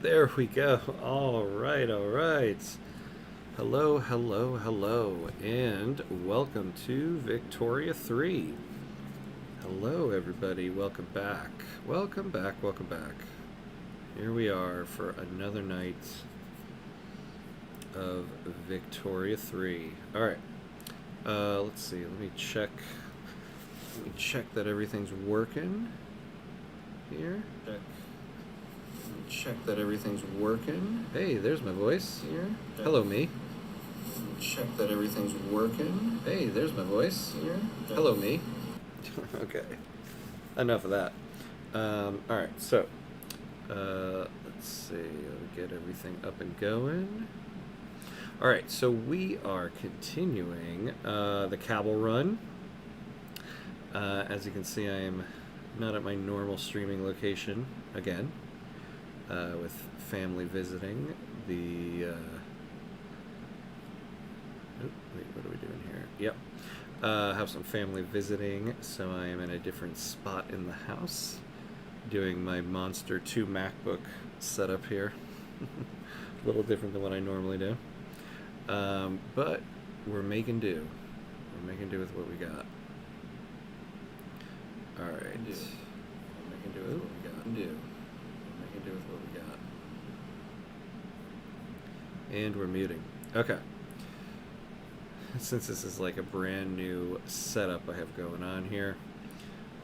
There we go. All right, all right. Hello, hello, hello, and welcome to Victoria 3. Hello, everybody. Welcome back. Welcome back, welcome back. Here we are for another night of Victoria 3. All right. Let's see. Let me check. Let me check that everything's working here. Check that everything's working. Hey, there's my voice here. Hello, me. Check that everything's working. Hey, there's my voice here. Hello, me. Okay. Enough of that. Alright, so let's see. Let me get everything up and going. Alright, so we are continuing the Kabul run. As you can see, I am not at my normal streaming location again. With family visiting the wait, what are we doing here? Yep. Have some family visiting, so I am in a different spot in the house doing my Monster 2 MacBook setup here. A little different than what I normally do. But we're making do. We're making do with what we got. Alright. We're making do with what we got. Do with what we got. And we're muting. Okay. Since this is like a brand new setup I have going on here,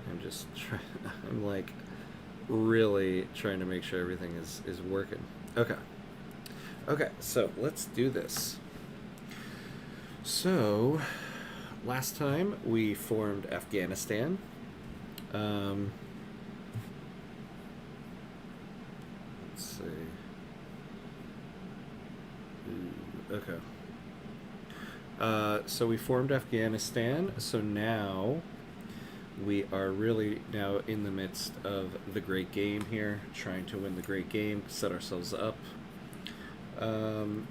I'm just trying, I'm like really trying to make sure everything is working. Okay. Okay, so let's do this. So, last time we formed Afghanistan. Let's see. Okay. So we formed Afghanistan. So now we are really now in the midst of the great game here, trying to win the great game, set ourselves up. So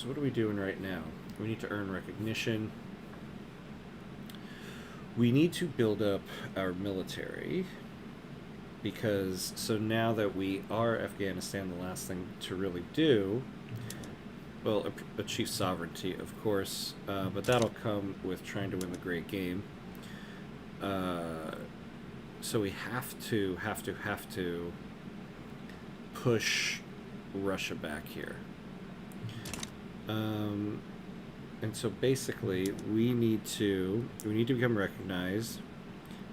what are we doing right now? We need to earn recognition. We need to build up our military. Because, so now that we are Afghanistan, the last thing to really do, well, achieve sovereignty, of course, but that'll come with trying to win the great game. So we have to push Russia back here. And so basically, we need to become recognized.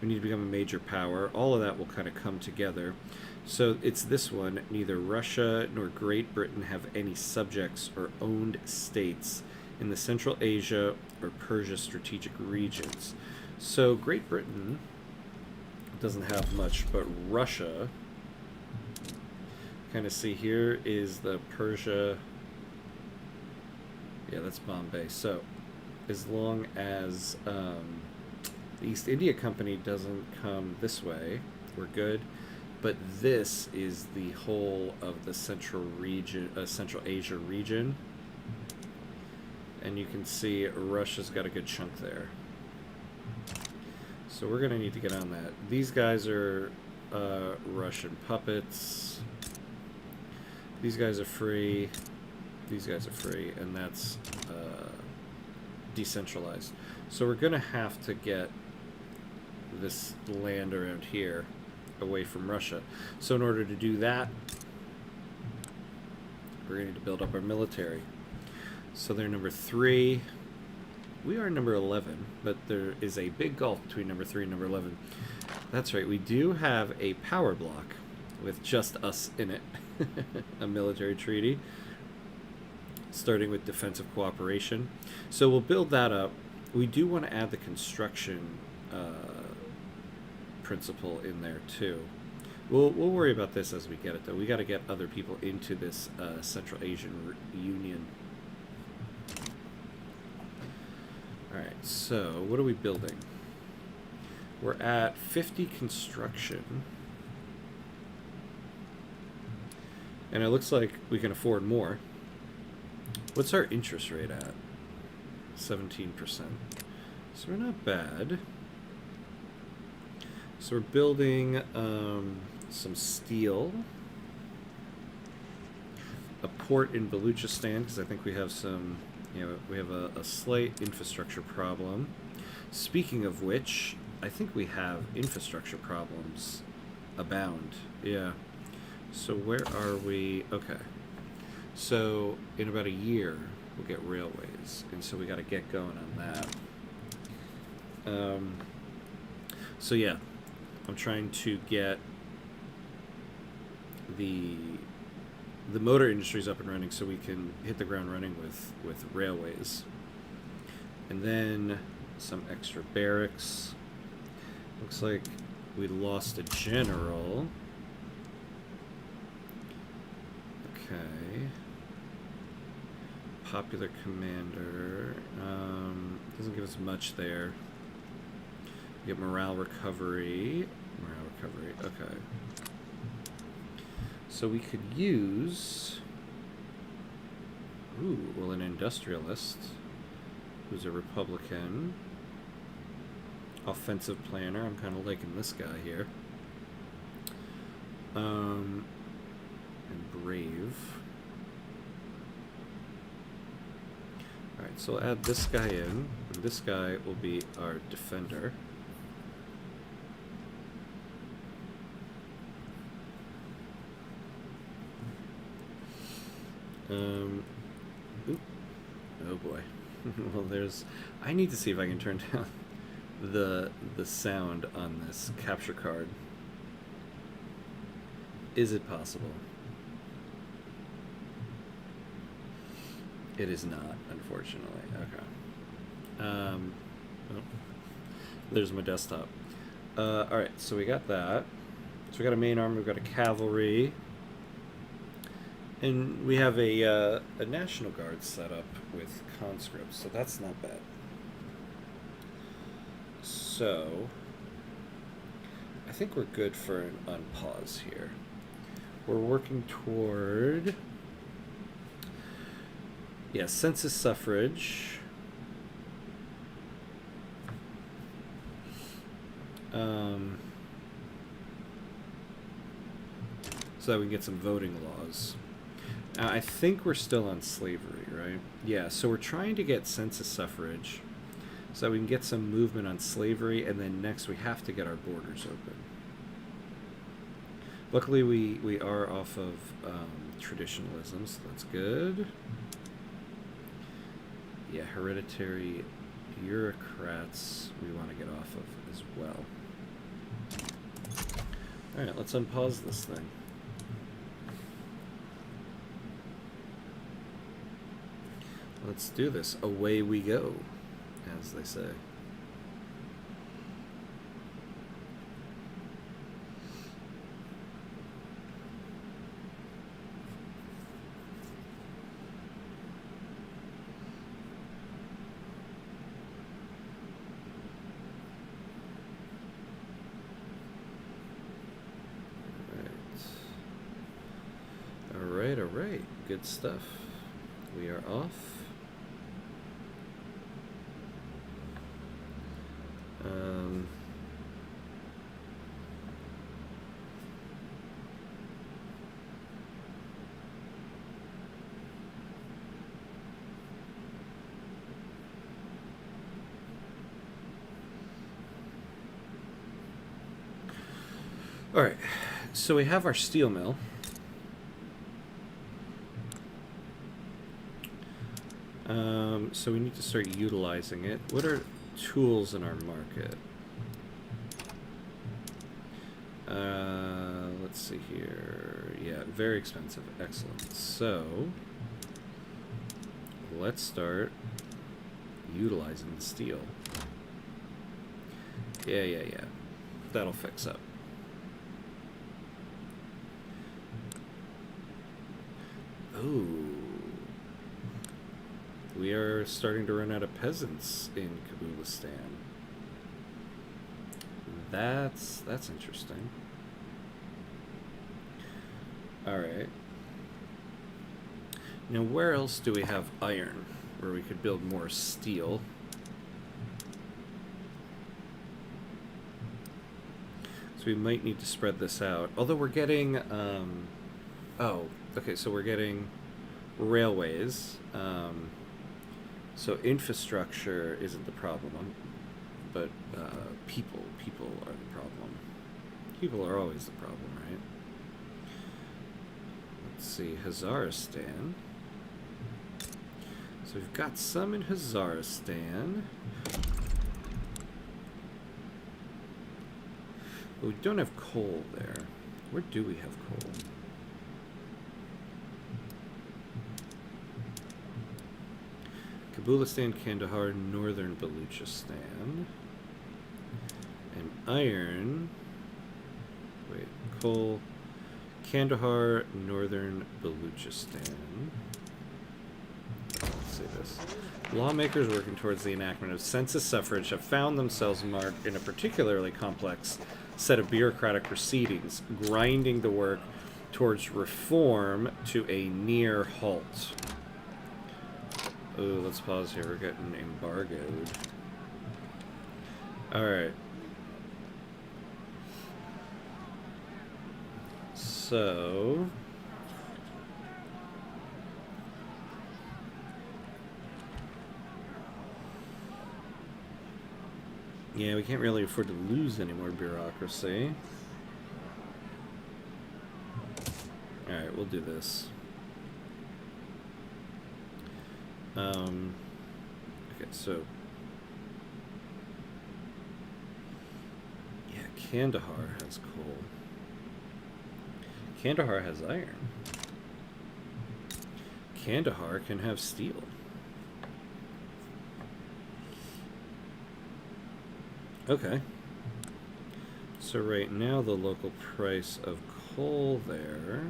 We need to become a major power. All of that will kind of come together. So it's this one. Neither Russia nor Great Britain have any subjects or owned states in the Central Asia or Persia strategic regions. So Great Britain doesn't have much, but Russia, kind of see here is the Persia. Yeah, that's Bombay. So as long as the East India Company doesn't come this way, we're good. But this is the whole of the Central Asia region, and you can see Russia's got a good chunk there. So we're gonna need to get on that. These guys are Russian puppets. These guys are free. These guys are free, and that's decentralized. So we're gonna have to get this land around here away from Russia. So in order to do that, we're going to need to build up our military. So they're number 3. We are number 11, but there is a big gulf between number 3 and number 11. That's right, we do have a power block with just us in it. A military treaty, starting with defensive cooperation. So we'll build that up. We do want to add the construction principle in there too. We'll worry about this as we get it, though. We got to get other people into this Central Asian Union. All right, so what are we building? We're at 50 construction, and it looks like we can afford more. What's our interest rate at? 17%. So we're not bad. So we're building some steel. a port in Baluchistan, because I think we have some, we have a slight infrastructure problem. Speaking of which, I think we have infrastructure problems abound. Yeah. So where are we? Okay. So in about a year, we'll get railways, and so we got to get going on that. So yeah, I'm trying to get the motor industries up and running so we can hit the ground running with railways. And then some extra barracks. Looks like we lost a general. Okay. Popular commander. Doesn't give us much there. We get morale recovery. Okay. So we could use... an industrialist who's a Republican. Offensive planner. I'm kind of liking this guy here. And brave. Alright, so I'll add this guy in. And this guy will be our defender. Oh boy. Well, there's... I need to see if I can turn down the sound on this capture card. Is it possible? It is not, unfortunately. Okay. Oh, there's my desktop. Alright, so we got that. So we got a main army, we've got a cavalry. And we have a National Guard set up with conscripts, so that's not bad. So, I think we're good for an unpause here. We're working toward... Yeah, census suffrage. So that we can get some voting laws. I think we're still on slavery, right? Yeah, so we're trying to get census suffrage so that we can get some movement on slavery, and then next we have to get our borders open. Luckily, we are off of traditionalism, so that's good. Yeah, hereditary bureaucrats we want to get off of as well. Alright, let's unpause this thing. Let's do this. Away we go, as they say. All right. Good stuff. We are off. All right, so we have our steel mill. So we need to start utilizing it. What are tools in our market? Let's see here. Yeah, very expensive. Excellent. So let's start utilizing the steel. Yeah. That'll fix up. Ooh. We are starting to run out of peasants in Kabulistan. That's interesting. Alright. Now where else do we have iron where we could build more steel? So we might need to spread this out. Although we're getting oh, okay, so we're getting railways. So infrastructure isn't the problem, but people are the problem. People are always the problem, right? Let's see, Hazaristan. So we've got some in Hazaristan. But we don't have coal there. Where do we have coal? Kabulistan, Kandahar, northern Baluchistan. And iron. Wait, coal. Kandahar, northern Baluchistan. Let's see this. Lawmakers working towards the enactment of census suffrage have found themselves marked in a particularly complex set of bureaucratic proceedings, grinding the work towards reform to a near halt. Ooh, let's pause here. We're getting embargoed. Alright. So... yeah, we can't really afford to lose any more bureaucracy. Alright, we'll do this. Okay, so... yeah, Kandahar has coal. Kandahar has iron. Kandahar can have steel. Okay. So right now the local price of coal there...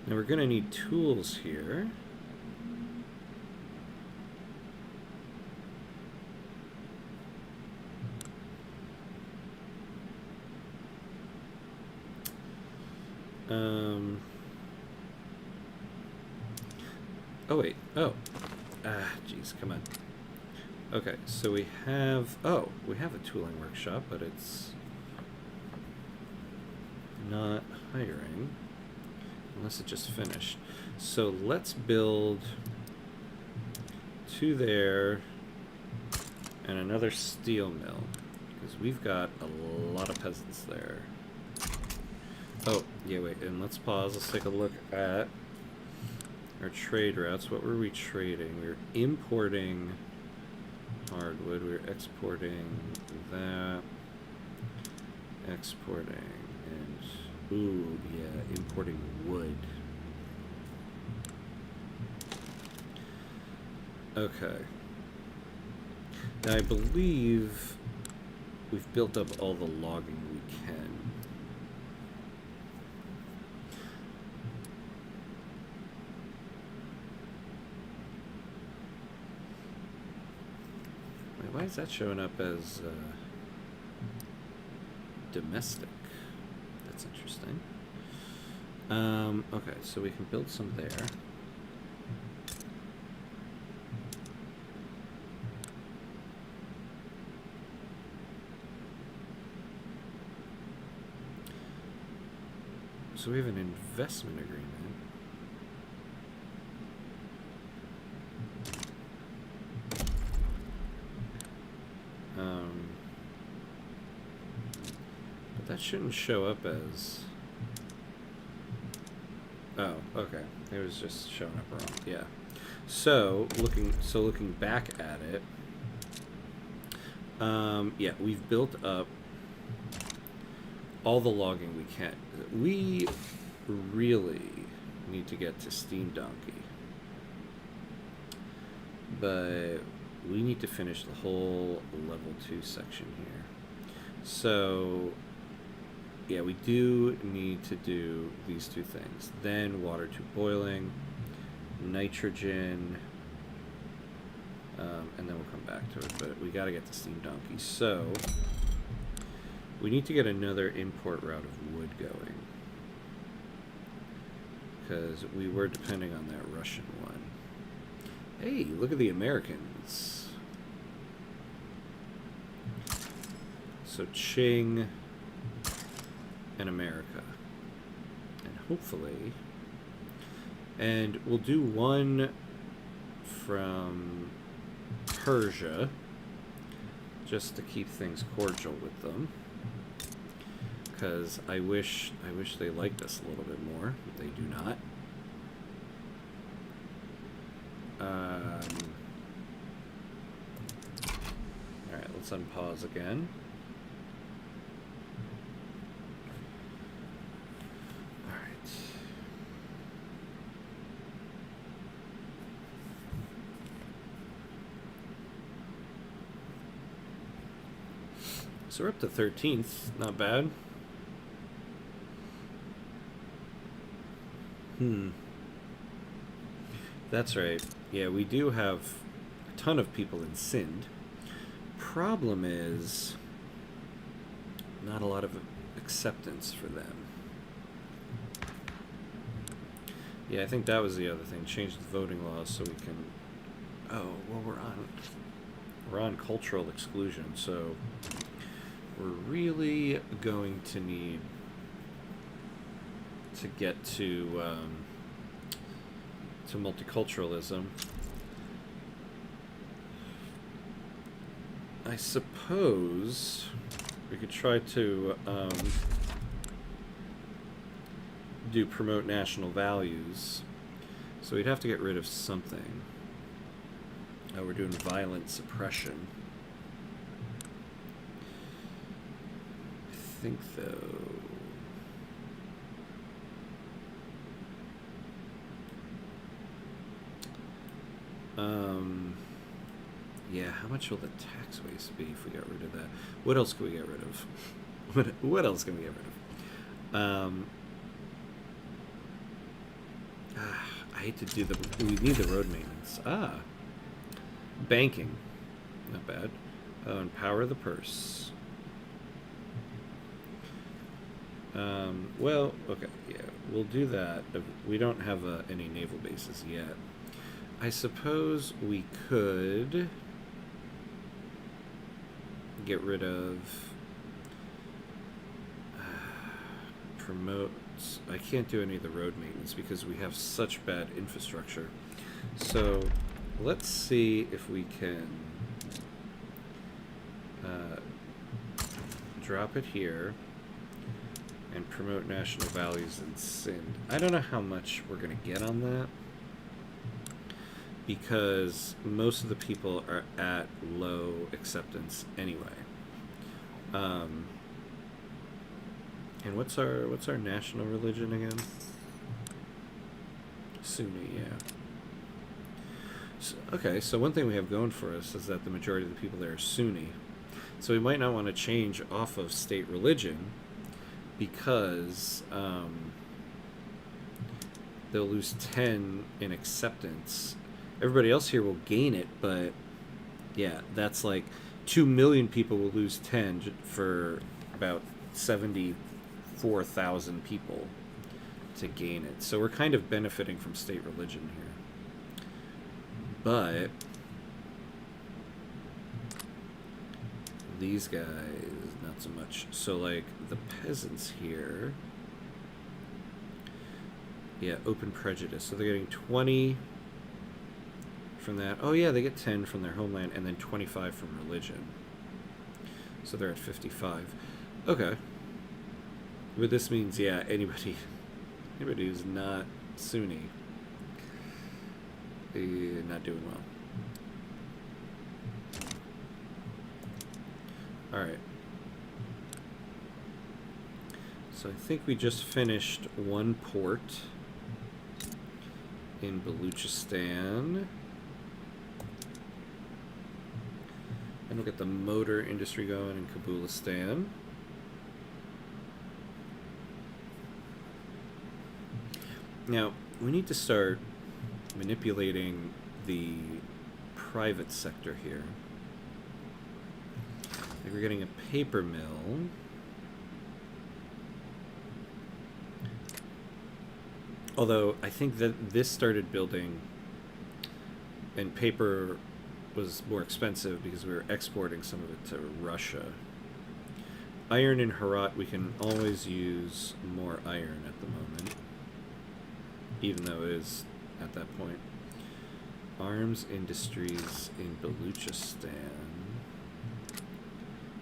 now we're going to need tools here. Oh, wait. Oh. Jeez, come on. Okay, so we have... oh, we have a tooling workshop, but it's not hiring. Unless it just finished. So let's build 2 there and another steel mill. Because we've got a lot of peasants there. Oh, yeah, wait, and let's pause. Let's take a look at our trade routes. What were we trading? We were importing hardwood. We were exporting that. Exporting. And, ooh, yeah, importing wood. Okay. Now, I believe we've built up all the logging we can. Why is that showing up as domestic? That's interesting. Okay, so we can build some there. So we have an investment agreement. But that shouldn't show up as... oh, okay. It was just showing up wrong. Yeah. So looking back at it, yeah, we've built up all the logging we can. We really need to get to Steam Donkey, but we need to finish the whole level 2 section here. So yeah, we do need to do these 2 things. Then water to boiling, nitrogen, and then we'll come back to it. But we got to get to Steam Donkey. So we need to get another import route of wood going, because we were depending on that Russian one. Hey, look at the Americans. So Qing, and America. And hopefully... And we'll do one from Persia, just to keep things cordial with them. Because I wish they liked us a little bit more. They do not. Alright, let's unpause again. Alright. So we're up to 13th. Not bad. That's right. Yeah, we do have a ton of people in Sindh. Problem is, not a lot of acceptance for them. Yeah, I think that was the other thing. Change the voting laws so we can... Oh, well, we're on cultural exclusion, so we're really going to need to get to multiculturalism. I suppose we could try to do promote national values. So we'd have to get rid of something. Oh, we're doing violent suppression. I think, though... yeah, how much will the tax waste be if we got rid of that? What else can we get rid of? What else can we get rid of? I hate to do we need the road maintenance. Banking. Not bad. Empower the purse. Well, okay, yeah, we'll do that. We don't have any naval bases yet. I suppose we could get rid of promotes. I can't do any of the road maintenance because we have such bad infrastructure. So let's see if we can drop it here and promote national values in Sindh. I don't know how much we're going to get on that, because most of the people are at low acceptance anyway. And what's our national religion again? Sunni, yeah. So, okay, so one thing we have going for us is that the majority of the people there are Sunni. So we might not want to change off of state religion, because they'll lose 10 in acceptance. Everybody else here will gain it, but yeah, that's like 2 million people will lose 10 for about 74,000 people to gain it. So we're kind of benefiting from state religion here. But these guys, not so much. So like the peasants here, yeah, open prejudice. So they're getting 20 from that. Oh yeah, they get 10 from their homeland and then 25 from religion. So they're at 55. Okay. But this means, yeah, anybody who's not Sunni, not doing well. Alright. So I think we just finished one port in Baluchistan. And we'll get the motor industry going in Kabulistan. Now, we need to start manipulating the private sector here. Like we're getting a paper mill. Although, I think that this started building, and paper was more expensive because we were exporting some of it to Russia. Iron in Herat, we can always use more iron at the moment, even though it is at that point. Arms industries in Baluchistan.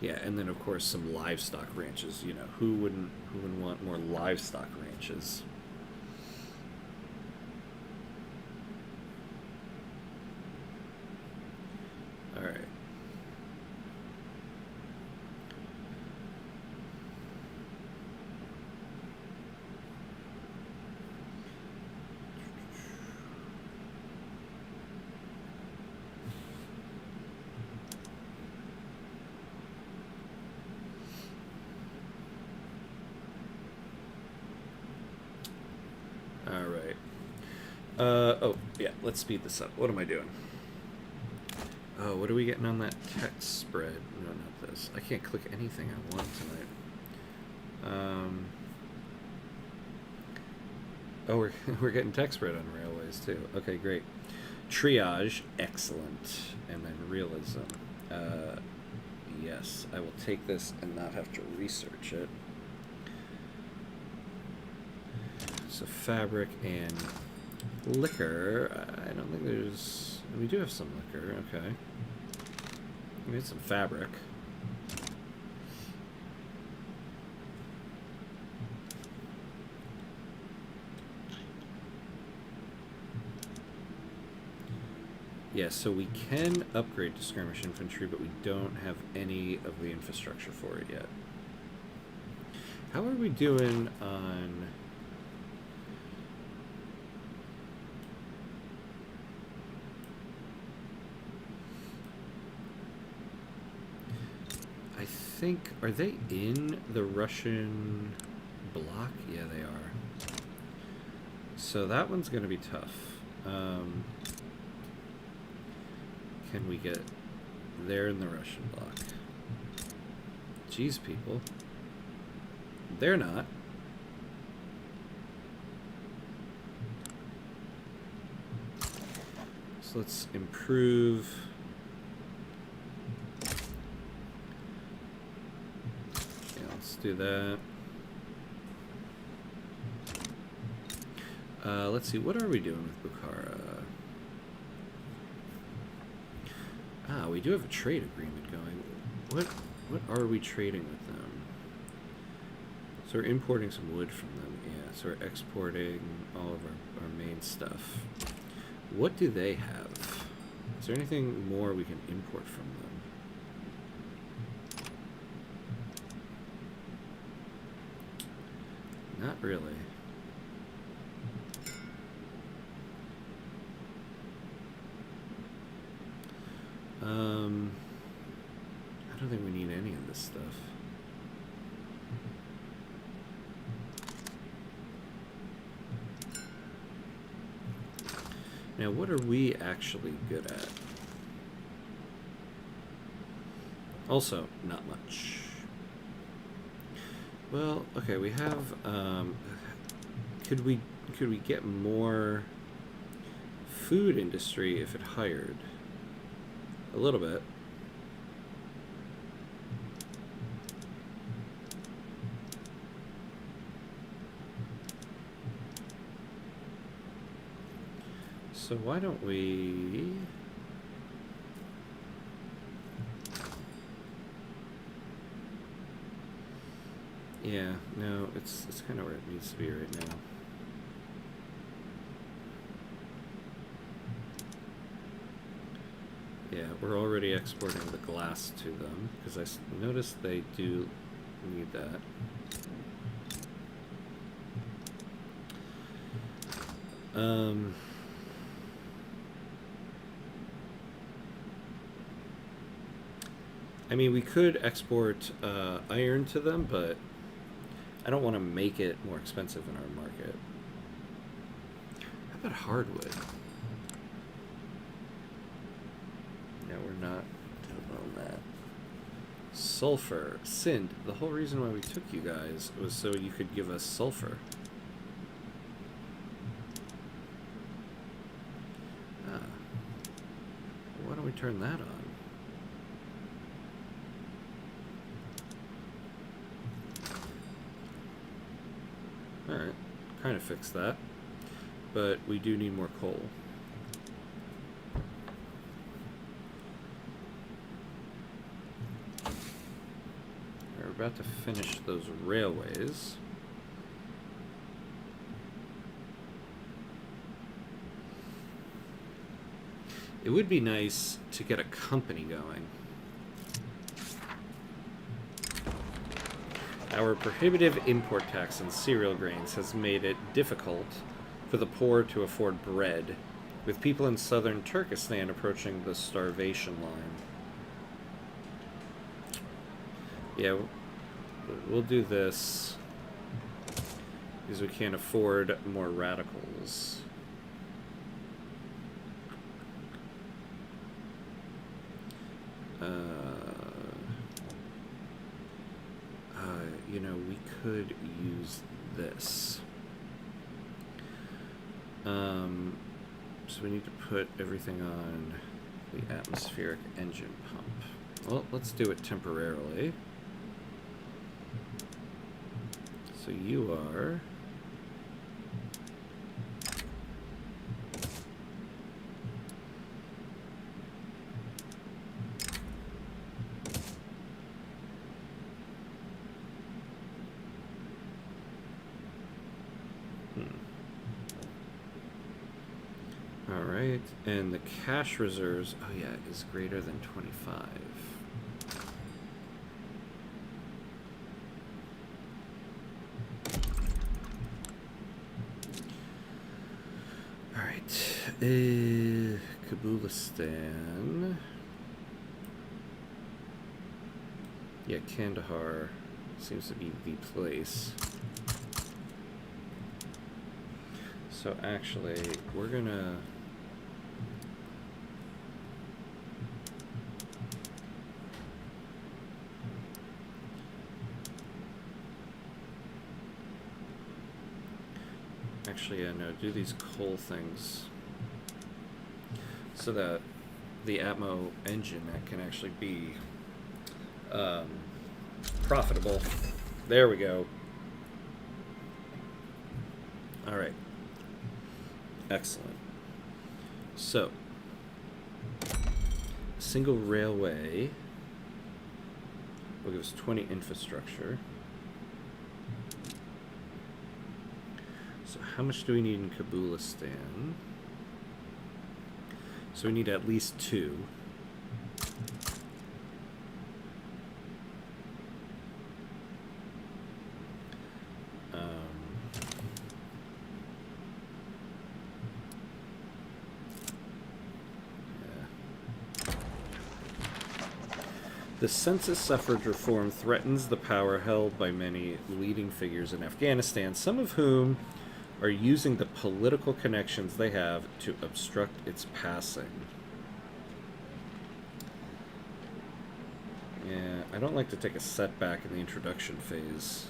Yeah, and then of course some livestock ranches. You know, who wouldn't want more livestock ranches? All right. All right. Oh, yeah, let's speed this up. What am I doing? Oh, what are we getting on that text spread? No, not this. I can't click anything I want tonight. Oh, we're getting text spread on railways too. Okay, great. Triage, excellent. And then realism. Yes, I will take this and not have to research it. So fabric and liquor. I don't think there's... We do have some liquor, okay. We need some fabric. Yeah, so we can upgrade to skirmish infantry, but we don't have any of the infrastructure for it yet. How are we doing on... I think... Are they in the Russian bloc? Yeah, they are. So that one's going to be tough. Can we get there in the Russian bloc? Jeez, people. They're not. So let's improve. Yeah, let's do that. Let's see, what are we doing with Bukhara? Ah, we do have a trade agreement going. What are we trading with them? So we're importing some wood from them, yeah. So we're exporting all of our main stuff. What do they have? Is there anything more we can import from them? Not really. I don't think we need any of this stuff. Now, what are we actually good at? Also, not much. Well, okay, we have, could we get more food industry if it hired? A little bit. So why don't we... Yeah, no, it's kind of where it needs to be right now. Yeah, we're already exporting the glass to them, because I noticed they do need that. I mean, we could export iron to them, but I don't want to make it more expensive in our market. How about hardwood? No, we're not on that. Sulfur. Sind. The whole reason why we took you guys was so you could give us sulfur. Ah. Why don't we turn that on? trying to fix that. But we do need more coal. We're about to finish those railways. It would be nice to get a company going. Our prohibitive import tax on cereal grains has made it difficult for the poor to afford bread, with people in southern Turkestan approaching the starvation line. Yeah, we'll do this because we can't afford more radicals. You know, we could use this. So we need to put everything on the atmospheric engine pump. Well, let's do it temporarily. So you are... Alright, and the cash reserves, oh yeah, is greater than 25. Alright, Kabulistan. Yeah, Kandahar seems to be the place. So actually, we're gonna... Actually, yeah, no, do these coal things so that the Atmo engine that can actually be profitable. There we go. All right. Excellent. So, single railway will give us 20 infrastructure. So how much do we need in Kabulistan? So we need at least 2. The census suffrage reform threatens the power held by many leading figures in Afghanistan, some of whom are using the political connections they have to obstruct its passing. Yeah, I don't like to take a setback in the introduction phase.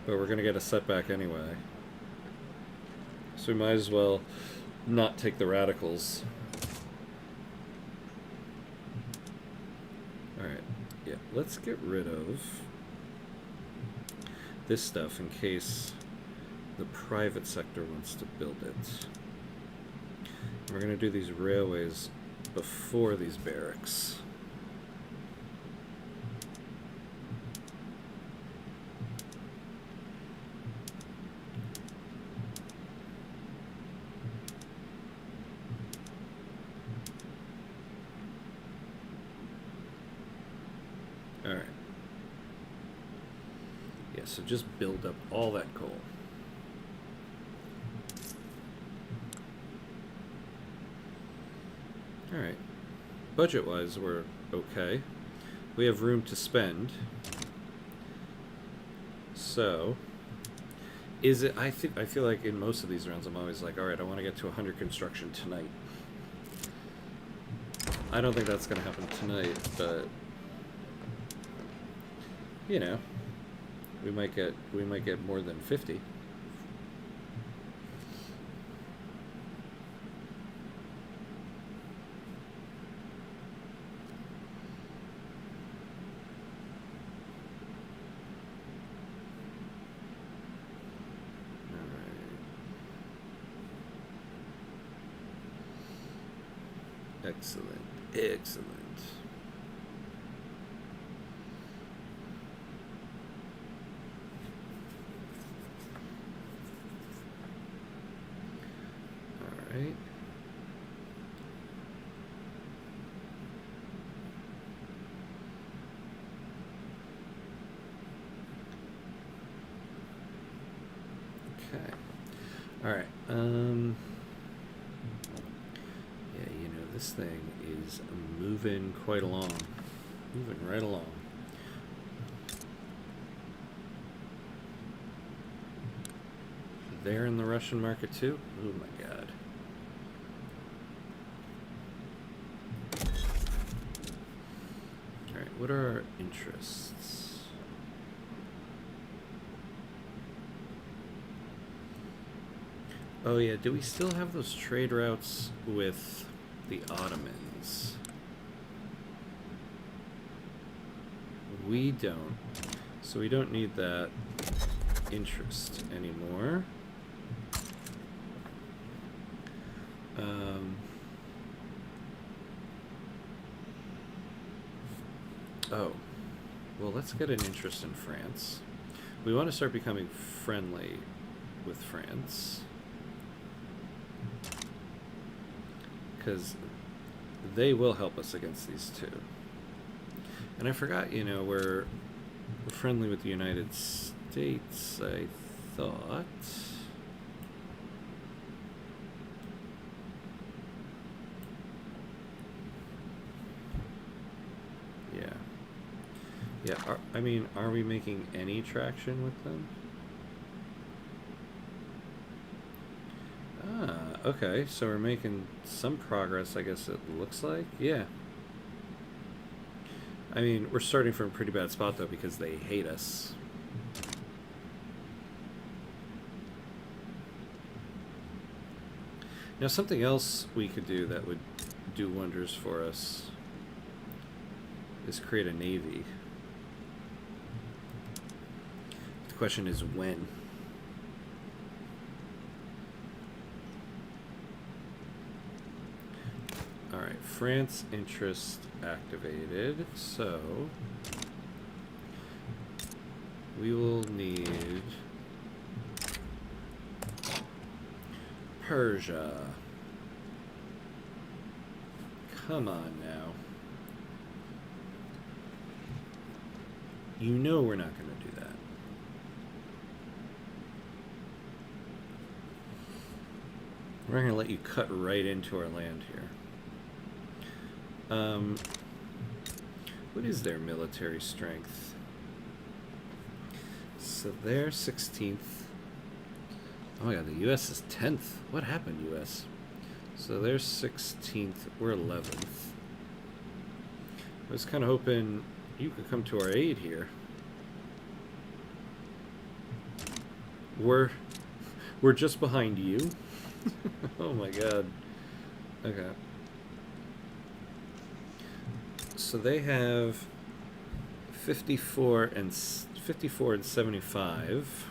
But we're going to get a setback anyway. So we might as well not take the radicals. Alright, yeah, let's get rid of this stuff in case the private sector wants to build it. We're going to do these railways before these barracks. Alright. Yeah, so just build up all that coal. Alright. Budget-wise, we're okay. We have room to spend. So, is it... I feel like in most of these rounds, I'm always like, alright, I want to get to 100 construction tonight. I don't think that's going to happen tonight, but... You know, we might get more than 50. Excellent. Excellent. All right. Okay. All right. Yeah, you know, this thing is moving quite along. Moving right along. They're in the Russian market too? Oh my god. All right, what are our interests? Oh yeah, do we still have those trade routes with the Ottomans? We don't. So we don't need that interest anymore. Oh, well, let's get an interest in France. We want to start becoming friendly with France, because they will help us against these two. And I forgot, you know, we're friendly with the United States, I thought. Yeah. Yeah, I mean, are we making any traction with them? Ah, okay, so we're making some progress, I guess it looks like. Yeah. I mean, we're starting from a pretty bad spot, though, because they hate us. Now, something else we could do that would do wonders for us is create a navy. The question is when. Alright, France interest activated, so we will need Persia. Come on now. You know we're not going to do that. We're going to let you cut right into our land here. What is their military strength? So they're 16th. Oh my god, the US is 10th. What happened, US? So they're 16th. We're 11th. I was kind of hoping you could come to our aid here. We're just behind you. Oh my god. Okay. So they have 54 and 75.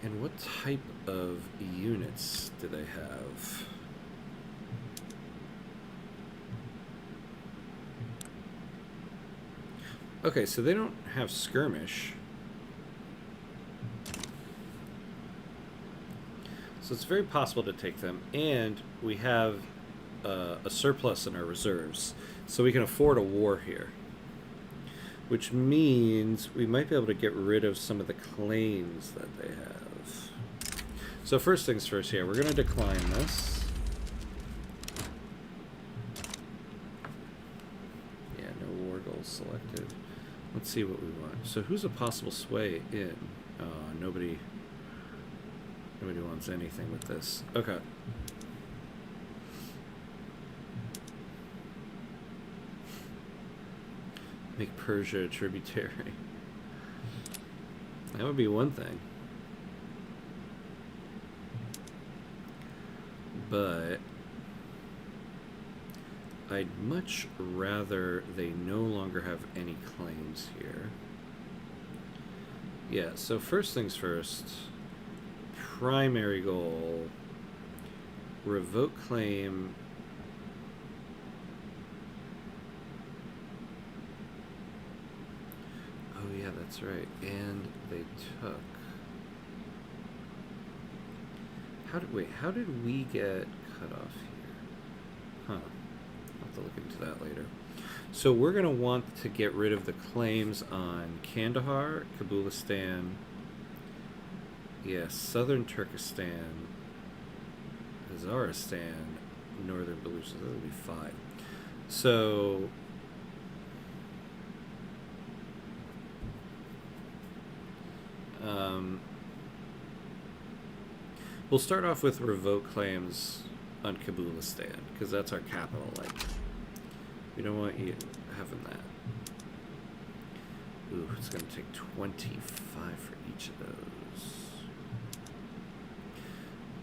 And what type of units do they have? Okay, so they don't have skirmish. So it's very possible to take them, and we have a surplus in our reserves, so we can afford a war here. Which means we might be able to get rid of some of the claims that they have. So first things first here, we're going to decline this. Yeah, no war goals selected. Let's see what we want. So who's a possible sway in? Nobody wants anything with this. Okay. Make Persia a tributary. That would be one thing. But I'd much rather they no longer have any claims here. Yeah, so first things first, primary goal. Revoke claim. Oh yeah, that's right. And they took. How did we get cut off here? Huh. I'll have to look into that later. So we're going to want to get rid of the claims on Kandahar, Kabulistan, southern Turkestan, Hazaristan, northern Baluchistan. That would be 5. So we'll start off with revoke claims on Kabulistan, because that's our capital. Like, we don't want you having that. Ooh, it's going to take 25 for each of those.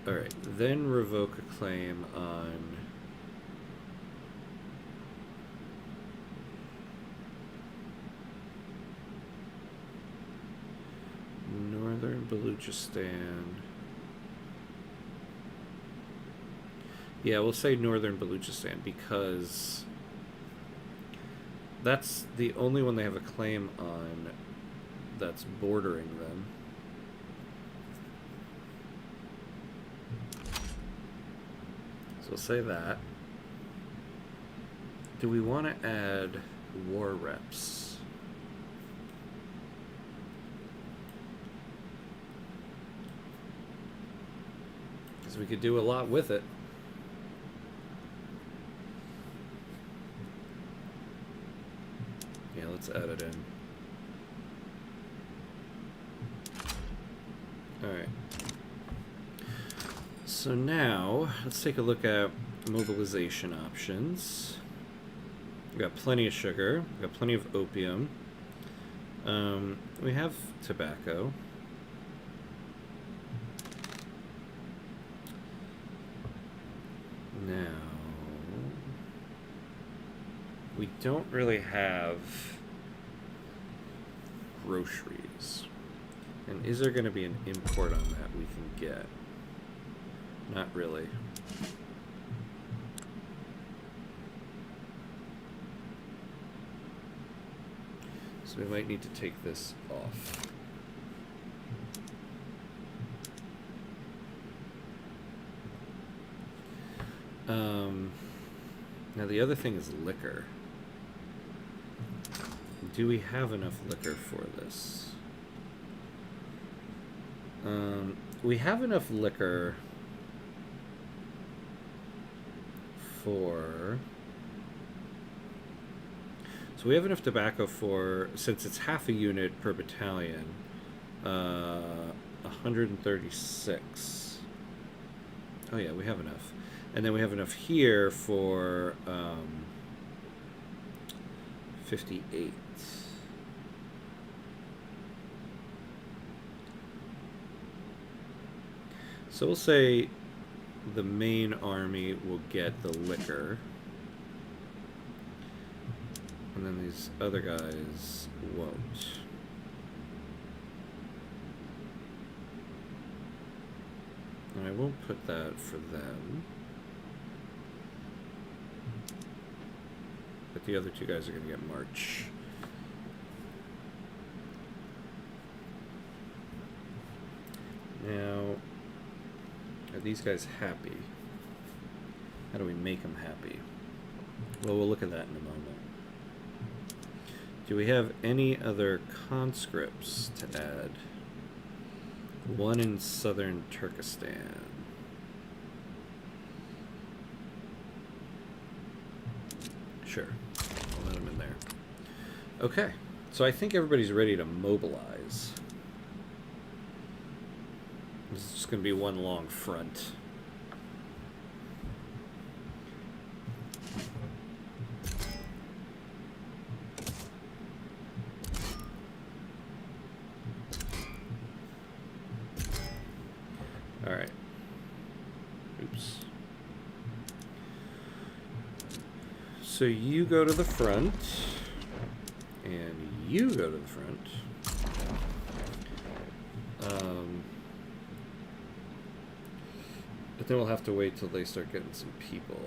Alright, then revoke a claim on northern Baluchistan. Yeah, we'll say northern Baluchistan because that's the only one they have a claim on that's bordering them. So we'll say that. Do we want to add war reps? Because we could do a lot with it. Yeah, let's add it in. Alright. So now, let's take a look at mobilization options. We've got plenty of sugar. We've got plenty of opium. We have tobacco. Now, we don't really have groceries. And is there going to be an import on that we can get? Not really. So we might need to take this off. Now the other thing is liquor. Do we have enough liquor for this? We have enough liquor for... So we have enough tobacco for, since it's half a unit per battalion, 136. Oh yeah, we have enough. And then we have enough here for 58. So we'll say the main army will get the liquor. And then these other guys won't. And I won't put that for them. But the other two guys are going to get March. Now, are these guys happy? How do we make them happy? Well, we'll look at that in a moment. Do we have any other conscripts to add? One in southern Turkestan. Sure, I'll let them in there. Okay, so I think everybody's ready to mobilize. This is just going to be one long front. All right. Oops. So you go to the front, and you go to the front. But then we'll have to wait till they start getting some people.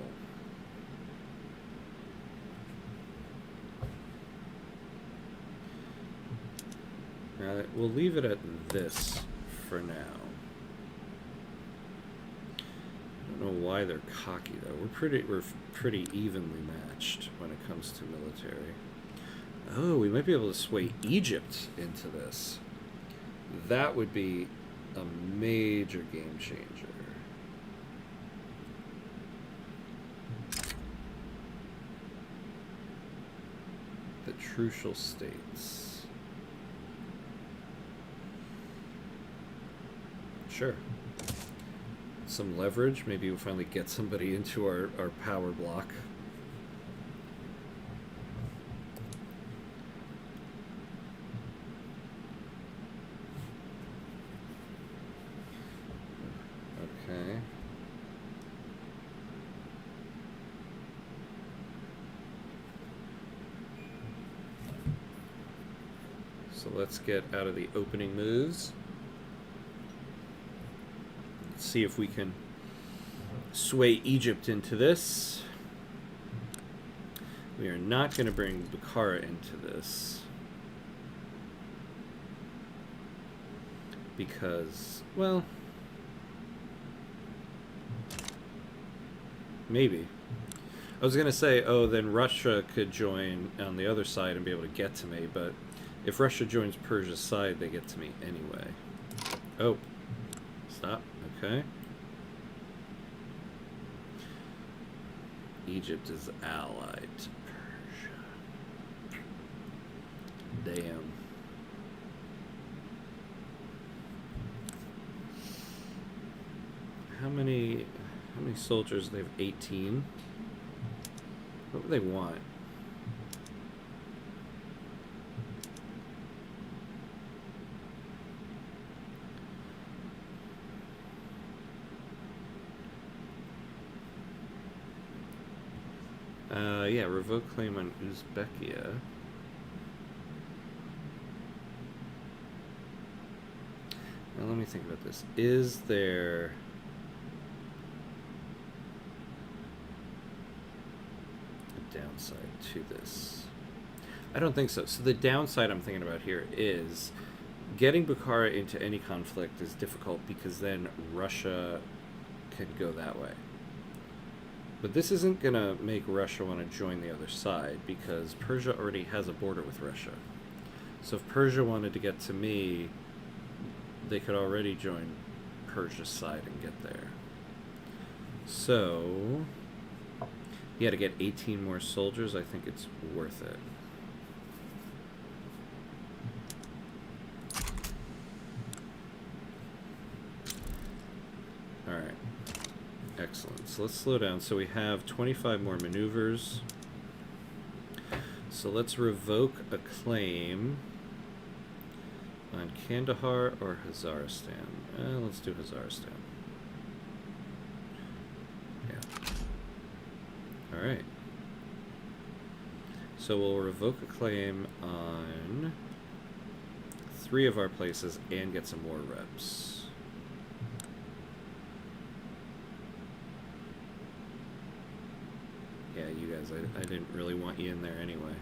We'll leave it at this for now. I don't know why they're cocky though. We're pretty evenly matched when it comes to military. Oh, we might be able to sway Egypt into this. That would be a major game changer. The Trucial States. Sure. Some leverage. Maybe we'll finally get somebody into our power block. Okay. So let's get out of the opening moves. See if we can sway Egypt into this. We are not going to bring Bukhara into this because, well, maybe. I was going to say, oh, then Russia could join on the other side and be able to get to me, but if Russia joins Persia's side, they get to me anyway. Oh, stop. Okay. Egypt is allied to Persia. Damn. How many soldiers? They have 18. What do they want? Yeah, revoke claim on Uzbekia. Now let me think about this. Is there a downside to this? I don't think so. So the downside I'm thinking about here is getting Bukhara into any conflict is difficult because then Russia could go that way. But this isn't going to make Russia want to join the other side because Persia already has a border with Russia. So if Persia wanted to get to me, they could already join Persia's side and get there. So, yeah, to get 18 more soldiers, I think it's worth it. Alright. Excellent. So let's slow down. So we have 25 more maneuvers. So let's revoke a claim on Kandahar or Hazaristan. Let's do Hazaristan. Yeah. Alright. So we'll revoke a claim on 3 of our places and get some more reps. Yeah, you guys, I didn't really want you in there anyway.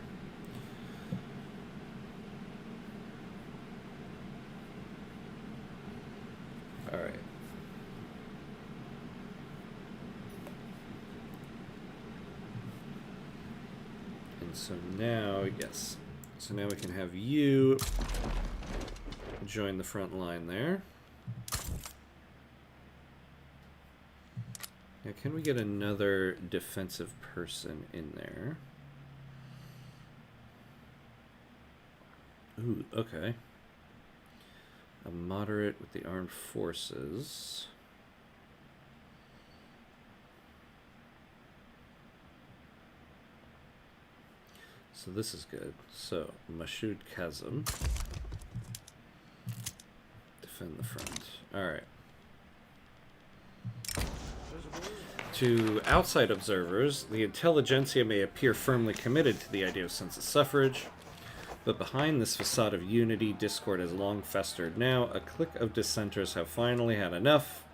Alright. And so now, yes. So now we can have you join the front line there. Now, can we get another defensive person in there? Ooh, okay. A moderate with the armed forces. So this is good. So, Mashoud Kazım. Defend the front. Alright. To outside observers, the intelligentsia may appear firmly committed to the idea of census suffrage, but behind this facade of unity, discord has long festered. Now, a clique of dissenters have finally had enough.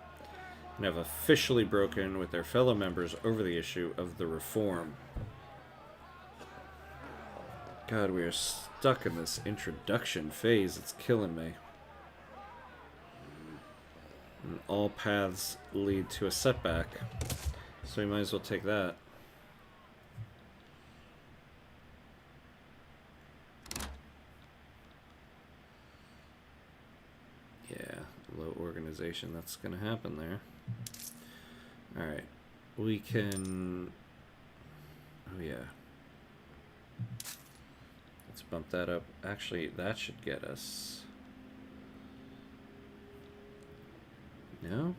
and have officially broken with their fellow members over the issue of the reform. God, we are stuck in this introduction phase. It's killing me. And all paths lead to a setback. So we might as well take that. Yeah, low organization. That's going to happen there. Alright. We can... Oh, yeah. Let's bump that up. Actually, that should get us... No?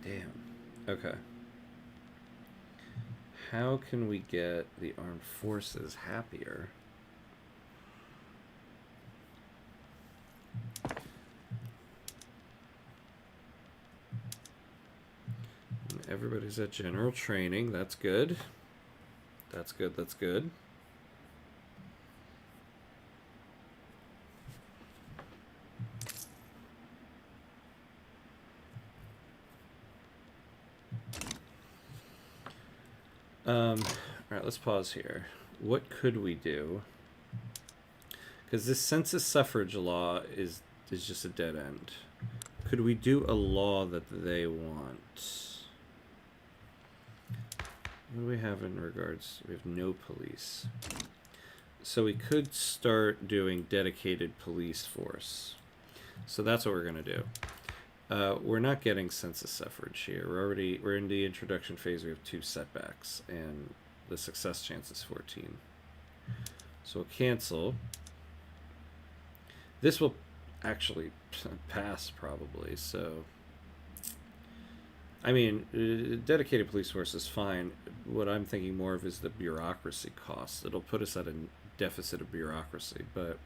Damn. Okay. How can we get the armed forces happier? Everybody's at general training. That's good. That's good. That's good. All right, let's pause here. What could we do? Because this census suffrage law is just a dead end. Could we do a law that they want? What do we have in regards? We have no police. So we could start doing dedicated police force. So that's what we're going to do. We're not getting census suffrage here. We're in the introduction phase. We have 2 setbacks, and the success chance is 14. So we'll cancel. This will actually pass probably. So, I mean, dedicated police force is fine. What I'm thinking more of is the bureaucracy costs. It'll put us at a deficit of bureaucracy, but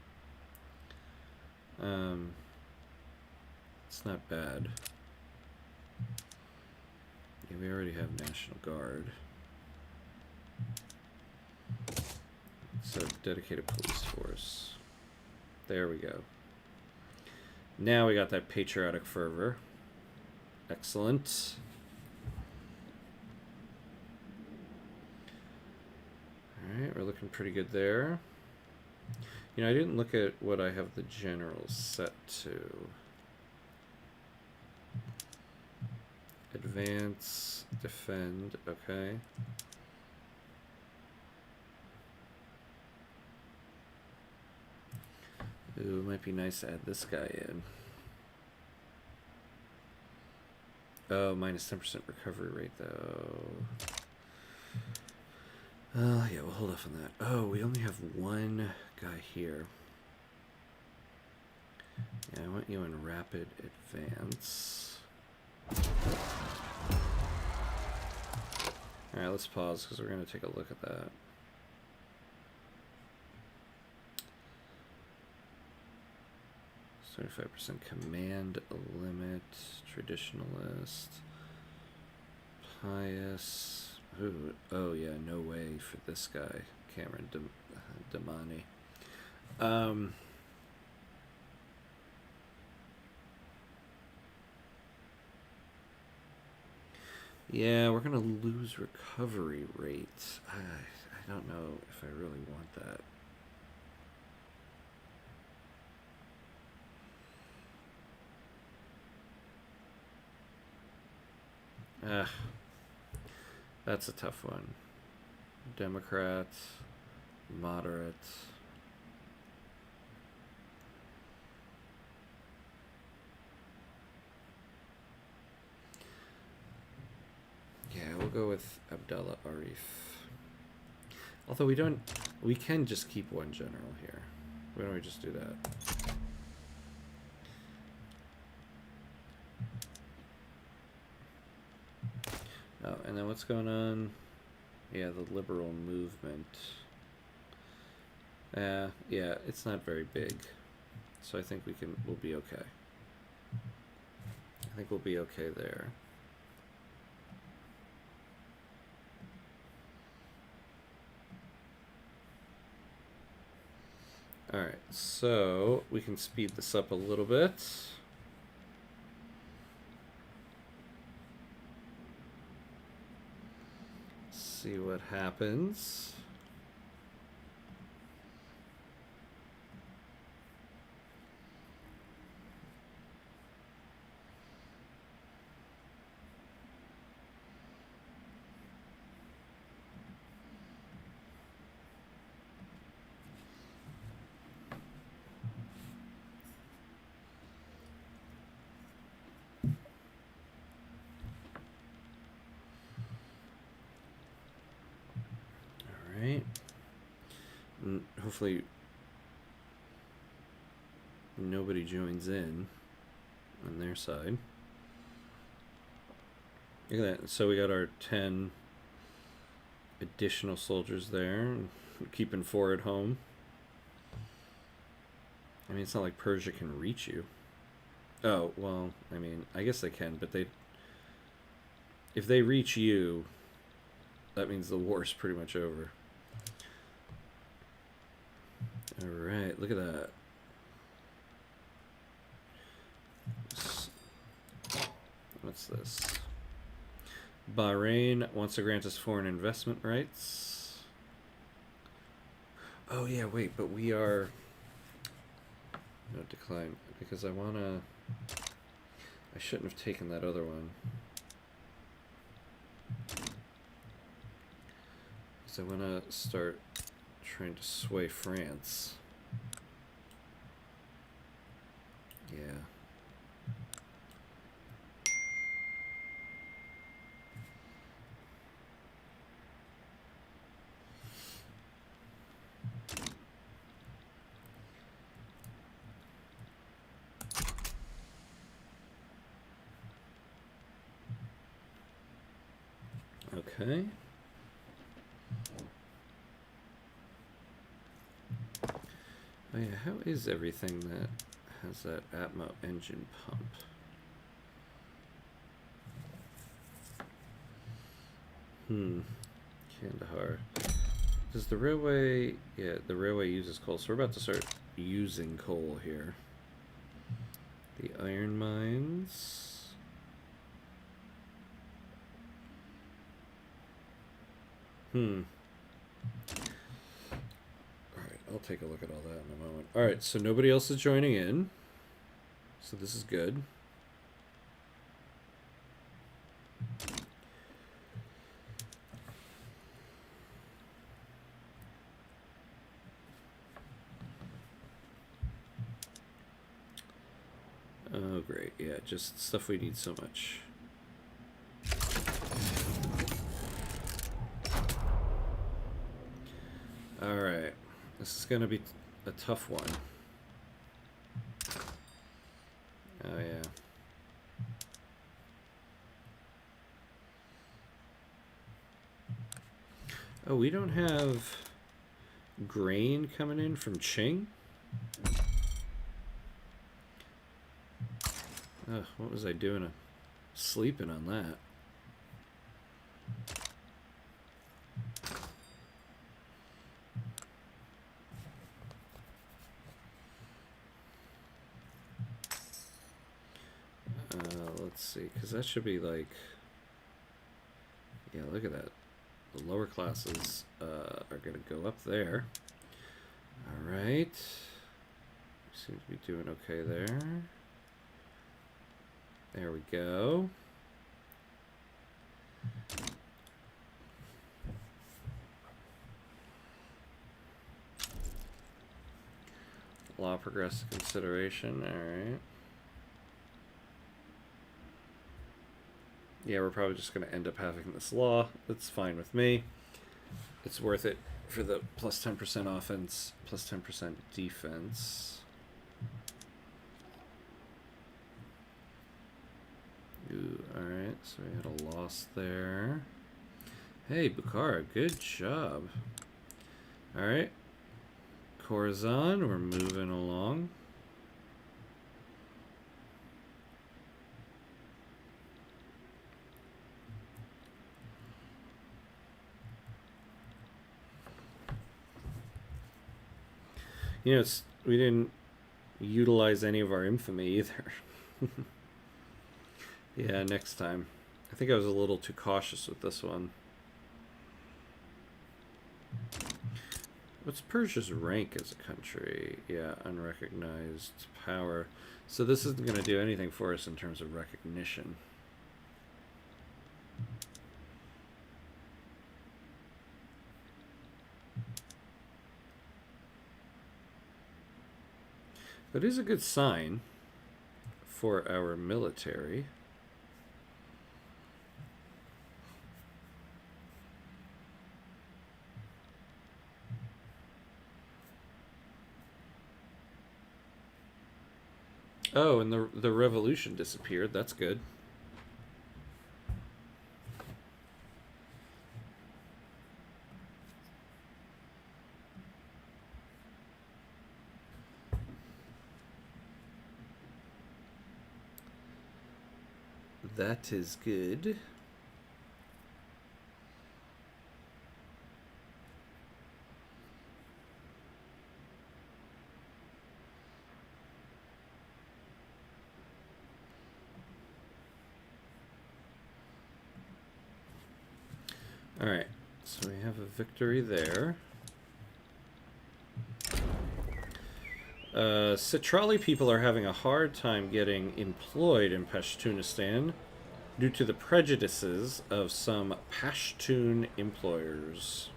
it's not bad. Yeah, we already have National Guard. So, dedicated police force. There we go. Now we got that patriotic fervor. Excellent. Alright, we're looking pretty good there. You know, I didn't look at what I have the generals set to. Advance, defend, okay. Ooh, it might be nice to add this guy in. Oh, minus 10% recovery rate, though. Yeah, we'll hold off on that. Oh, we only have one guy here. Yeah, I want you in rapid advance. Alright, let's pause because we're going to take a look at that. 75% command limit, traditionalist, pious. Ooh, oh yeah, no way for this guy, Cameron Damani. Yeah, we're gonna lose recovery rate. I don't know if I really want that. That's a tough one. Democrat, moderate. Yeah, we'll go with Abdullah Arif. Although we can just keep one general here. Why don't we just do that? Oh, and then what's going on? Yeah, the liberal movement. Yeah, it's not very big. So I think we'll be okay. I think we'll be okay there. Alright, so we can speed this up a little bit. see what happens. Right. And hopefully nobody joins in on their side. Look at that. So we got our 10 additional soldiers there, keeping 4 at home. I mean, it's not like Persia can reach you. Oh, well, I mean, I guess they can, but if they reach you, that means the war's pretty much over. Alright, look at that. What's this? Bahrain wants to grant us foreign investment rights. Oh yeah, wait, but we are... No, decline, because I wanna... I shouldn't have taken that other one. Because I wanna start trying to sway France. Yeah. Okay. Oh yeah, how is everything that has that Atmo engine pump? Kandahar. Does the railway... Yeah, the railway uses coal, so we're about to start using coal here. The iron mines... Alright, I'll take a look at all that in a moment. Alright, so nobody else is joining in. So this is good. Oh, great. Yeah, just stuff we need so much. Alright. This is going to be a tough one. Oh, yeah. Oh, we don't have grain coming in from Qing? Oh, what was I doing? Sleeping on that. Let's see, because that should be like... Yeah, look at that. The lower classes are going to go up there. Alright. Seem to be doing okay there. There we go. Law progressive consideration, alright. Yeah, we're probably just going to end up having this law. That's fine with me. It's worth it for the plus 10% offense, plus 10% defense. Ooh, alright, so we had a loss there. Hey, Bukhara, good job. Alright. Khorasan, we're moving along. You know, we didn't utilize any of our infamy either. Yeah, next time. I think I was a little too cautious with this one. What's Persia's rank as a country? Yeah, unrecognized power. So this isn't going to do anything for us in terms of recognition. That is a good sign for our military. Oh, and the revolution disappeared. That's good. That is good. All right, so we have a victory there. Citrali people are having a hard time getting employed in Pashtunistan due to the prejudices of some Pashtun employers.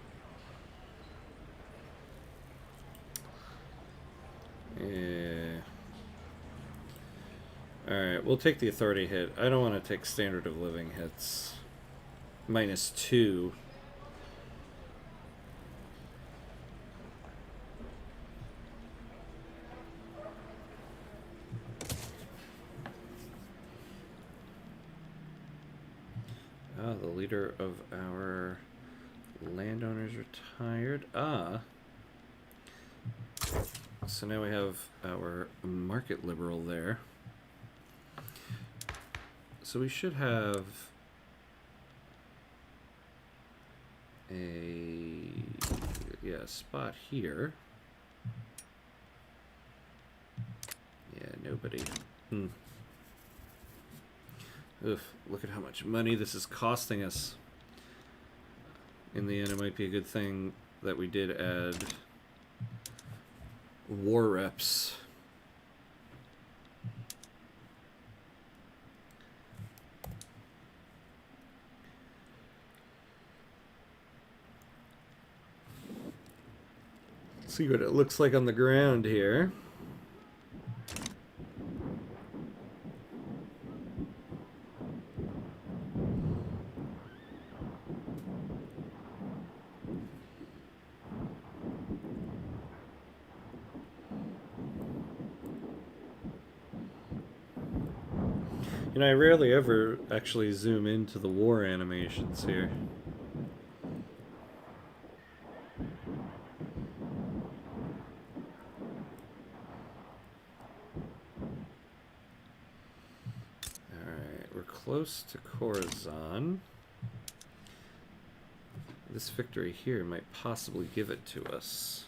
Yeah. Alright, we'll take the authority hit. I don't want to take standard of living hits. -2. Ah, the leader of our landowners retired. Ah. So now we have our market liberal there. So we should have a spot here. Yeah, nobody. Oof, look at how much money this is costing us. In the end, it might be a good thing that we did add war reps. See what it looks like on the ground here. You know, I rarely ever actually zoom into the war animations here. Alright, we're close to Khorasan. This victory here might possibly give it to us.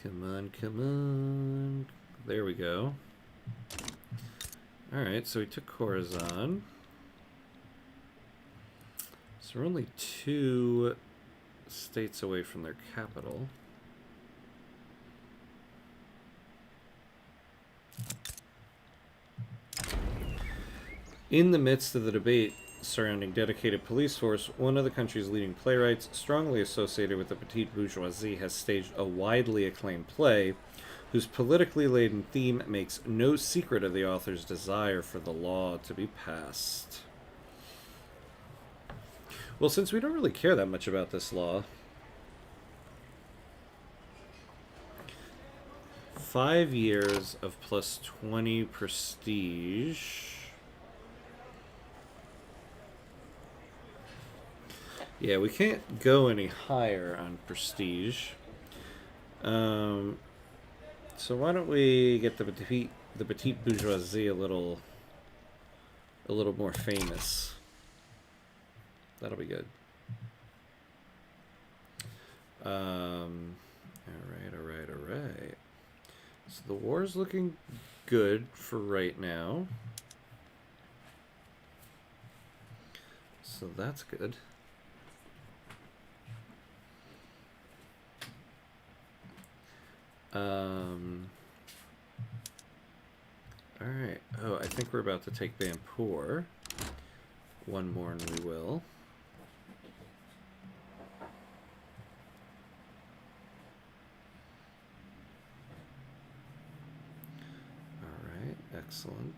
Come on, come on. There we go. Alright, so we took Khorasan. So we're only 2 states away from their capital. In the midst of the debate surrounding dedicated police force, one of the country's leading playwrights, strongly associated with the petite bourgeoisie, has staged a widely acclaimed play whose politically laden theme makes no secret of the author's desire for the law to be passed. Well, since we don't really care that much about this law, 5 years of plus 20 prestige. Yeah, we can't go any higher on prestige. So why don't we get the petite bourgeoisie a little more famous? That'll be good. All right. So the war's looking good for right now. So that's good. Alright. Oh, I think we're about to take Bampur. One more and we will. Alright, excellent.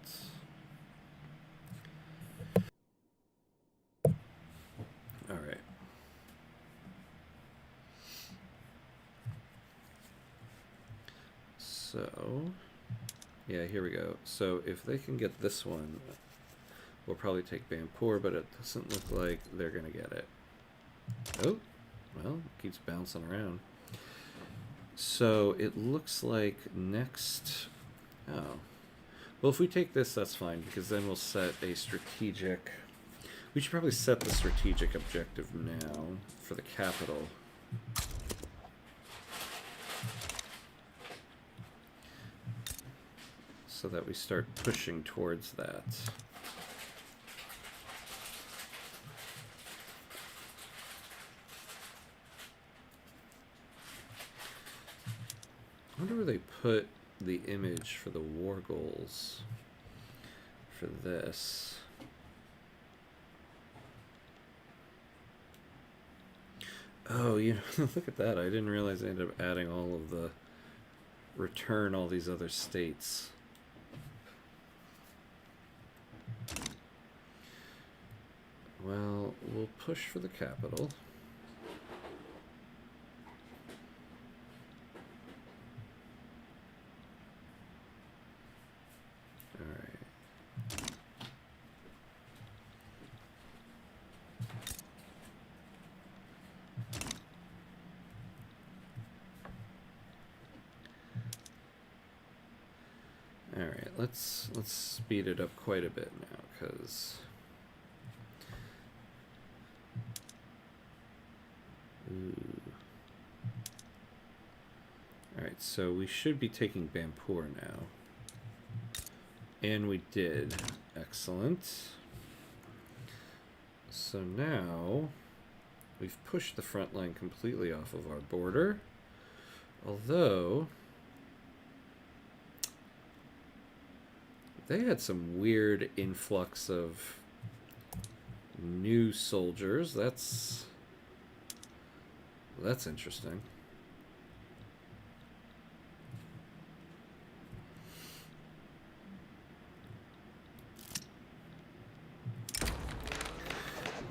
Alright. So, yeah, here we go. So if they can get this one, we'll probably take Bampur, but it doesn't look like they're going to get it. Oh, well, it keeps bouncing around. So it looks like next... Oh. Well, if we take this, that's fine, because then we'll set a strategic... We should probably set the strategic objective now for the capital. So that we start pushing towards that. I wonder where they put the image for the war goals for this. Oh, you know, look at that. I didn't realize I ended up adding all of the return all these other states. Well, we'll push for the capital. Alright, let's speed it up quite a bit now, because... Alright, so we should be taking Bampur now. And we did. Excellent. So now, we've pushed the front line completely off of our border. Although... they had some weird influx of new soldiers. That's interesting.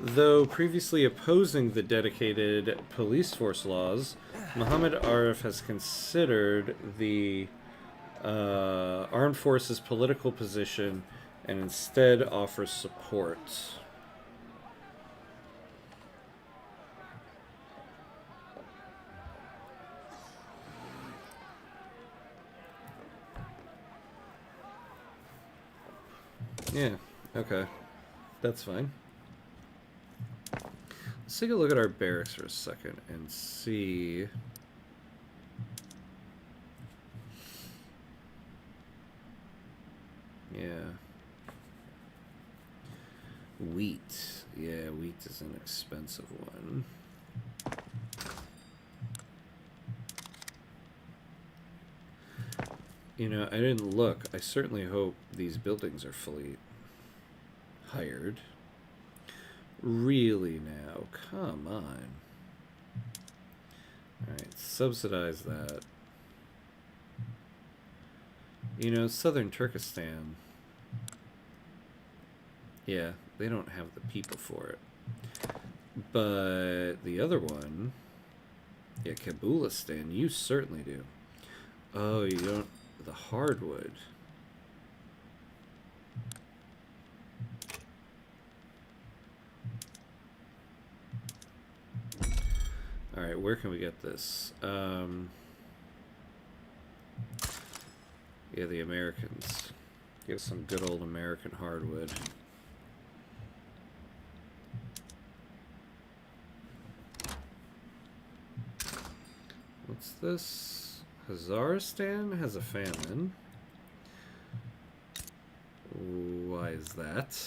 Though previously opposing the dedicated police force laws, Muhammad Arif has considered the armed forces political position and instead offers support. Yeah, okay. That's fine. Let's take a look at our barracks for a second and see... Yeah. Wheat. Yeah, wheat is an expensive one. You know, I didn't look. I certainly hope these buildings are fully hired. Really now? Come on. Alright, subsidize that. You know, southern Turkestan... Yeah, they don't have the people for it. But the other one... Yeah, Kabulistan, you certainly do. Oh, you don't... The hardwood. Alright, where can we get this? Yeah, the Americans. Get some good old American hardwood. What's this? Hazaristan has a famine. Why is that?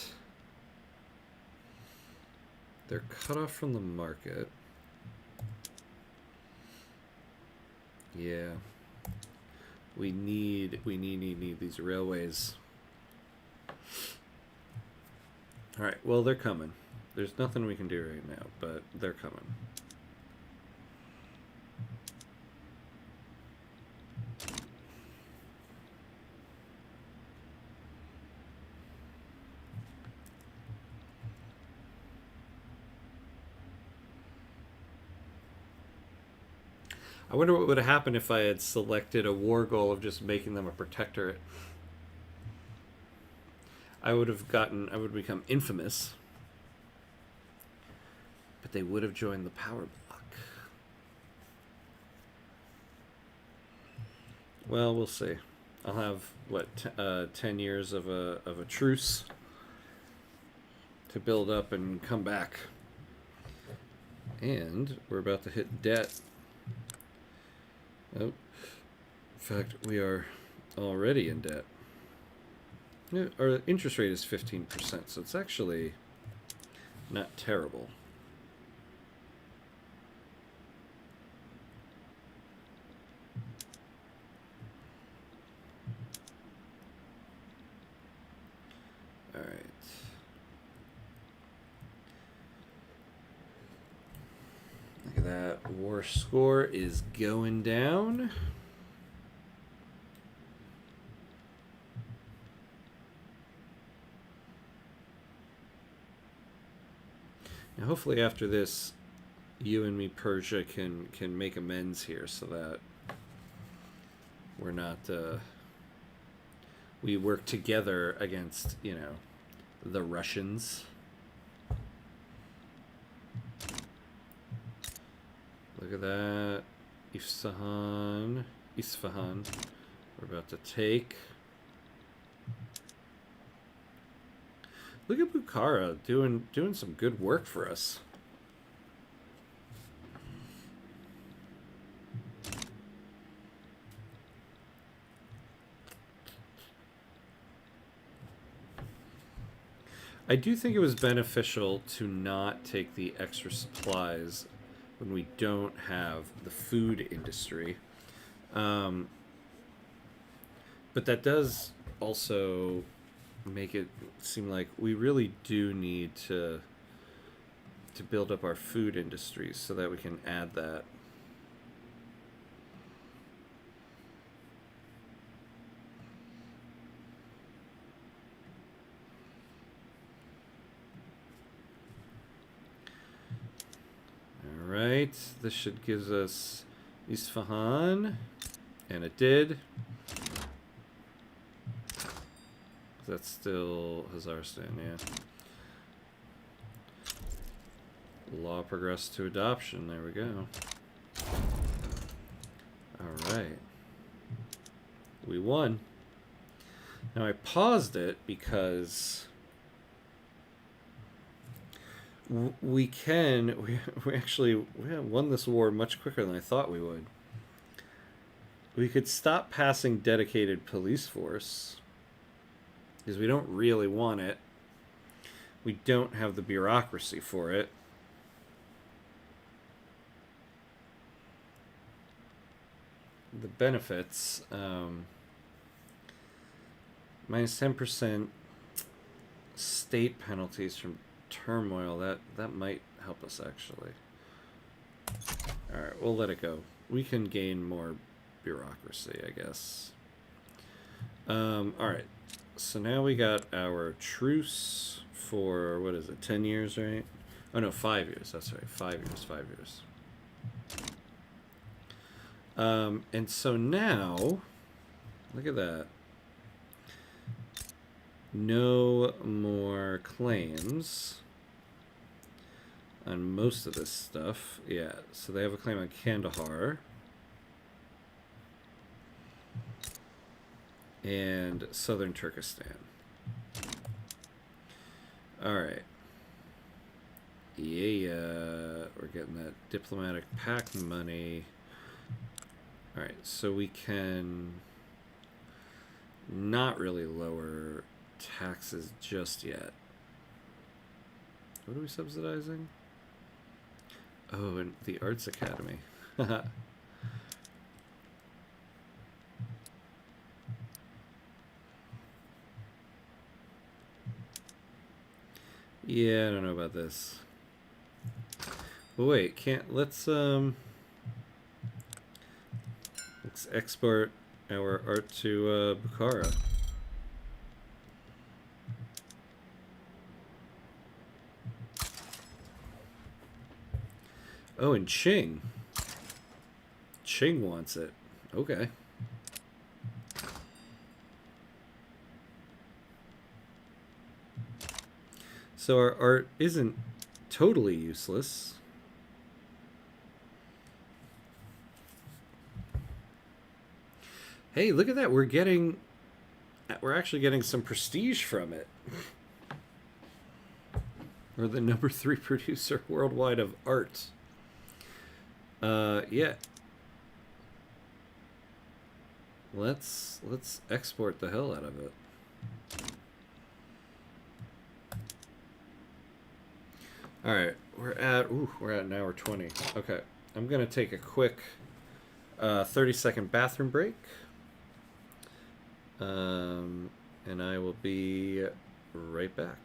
They're cut off from the market. Yeah. We need these railways. All right, well, they're coming. There's nothing we can do right now, but they're coming. I wonder what would have happened if I had selected a war goal of just making them a protectorate. I would become infamous. But they would have joined the power block. Well, we'll see. I'll have, what, 10 years of a truce to build up and come back. And we're about to hit debt. Oh, in fact, we are already in debt. Our interest rate is 15%, so it's actually not terrible. All right. Look at that. War score is going down. Now, hopefully after this, you and me, Persia, can make amends here so that we're not... we work together against, you know, the Russians. Look at that. Isfahan. We're about to take. Look at Bukhara doing some good work for us. I do think it was beneficial to not take the extra supplies when we don't have the food industry. But that does also make it seem like we really do need to build up our food industry so that we can add that. All right, this should give us Isfahan, and it did. That's still Hazarstan, yeah. Law progressed to adoption. There we go. Alright. We won. Now I paused it because we actually won this war much quicker than I thought we would. We could stop passing dedicated police force because we don't really want it. We don't have the bureaucracy for it. The benefits, minus 10% state penalties from turmoil. That might help us actually. All right, we'll let it go. We can gain more bureaucracy, I guess. All right. So now we got our truce for, what is it, 10 years, right? Oh, no, 5 years. That's right, 5 years. And so now, look at that. No more claims on most of this stuff. Yeah, so they have a claim on Kandahar. And southern Turkestan. Alright. Yeah, we're getting that diplomatic pact money. Alright, so we can not really lower taxes just yet. What are we subsidizing? Oh, and the Arts Academy. Yeah, I don't know about this. But wait, let's export our art to Bukhara. Oh, and Ching. Ching wants it. Okay. So our art isn't totally useless. Hey, look at that. We're actually getting some prestige from it. We're the #3 producer worldwide of art. Yeah. Let's export the hell out of it. All right, we're at an hour 20. Okay, I'm gonna take a quick 30-second bathroom break, and I will be right back.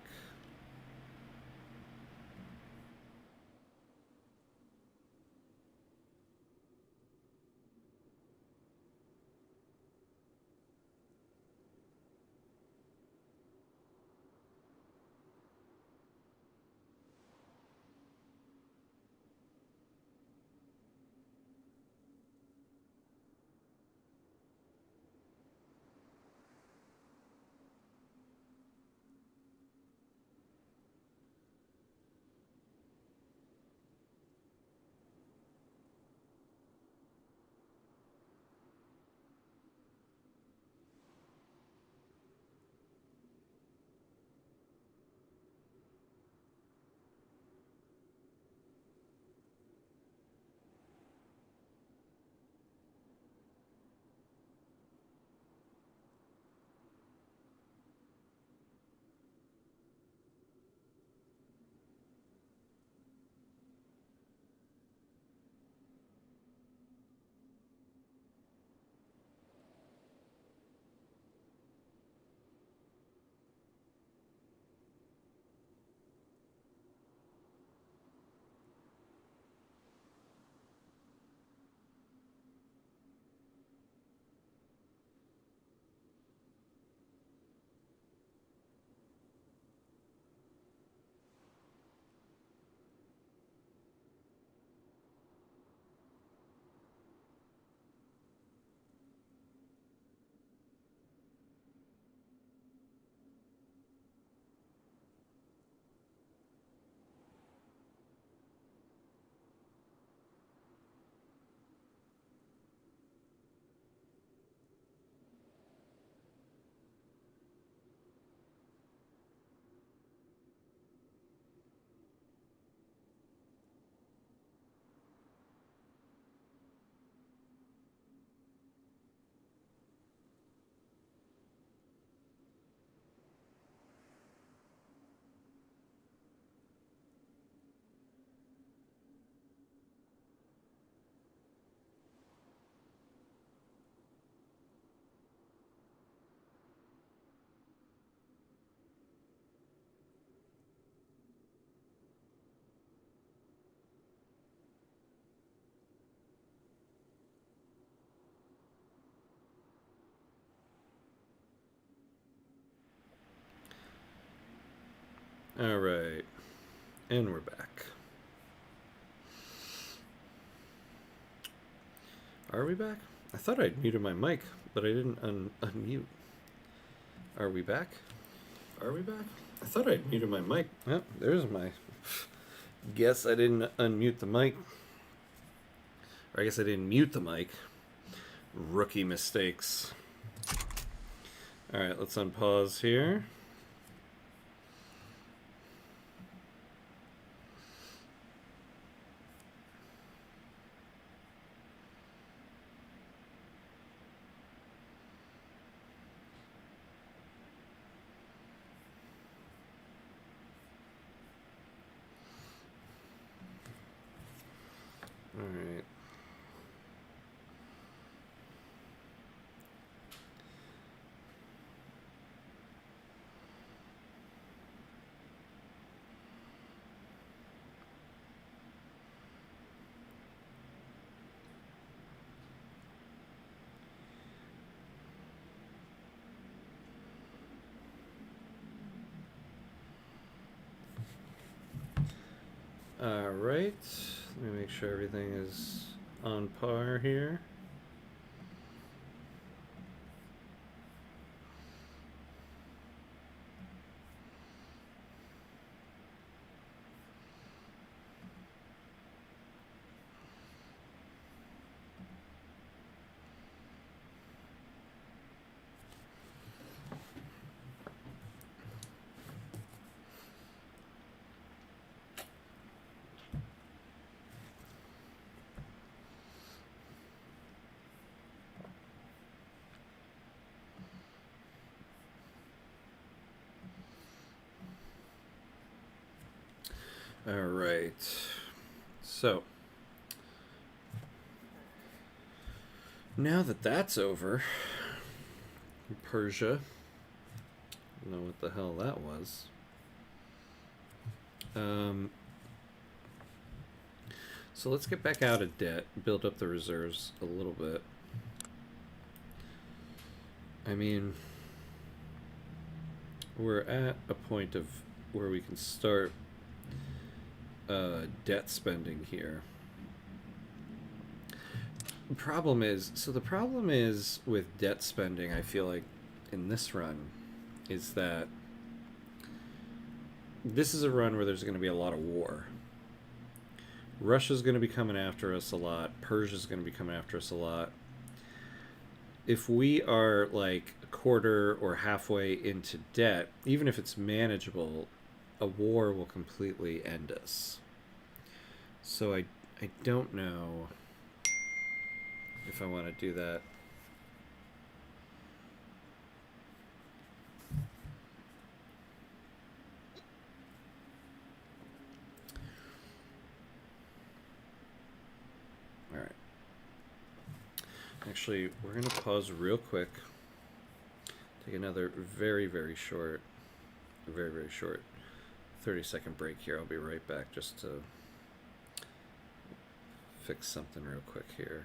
All right, and we're back. Are we back? I thought I'd muted my mic, but I didn't unmute. Are we back? Are we back? I thought I'd muted my mic. Oh, there's my. Guess I didn't unmute the mic. Or I guess I didn't mute the mic. Rookie mistakes. Alright, let's unpause here. Alright, let me make sure everything is on par here. Alright, so now that that's over, Persia, I don't know what the hell that was. So let's get back out of debt, build up the reserves a little bit. I mean, we're at a point of where we can start debt spending here. The problem is with debt spending, I feel like in this run is that this is a run where there's going to be a lot of war. Russia's going to be coming after us a lot. Persia's going to be coming after us a lot. If we are like a quarter or halfway into debt, even if it's manageable, a war will completely end us. So I don't know if I want to do that. All right. Actually, we're going to pause real quick. Take another very, very short 30-second break here. I'll be right back just to fix something real quick here.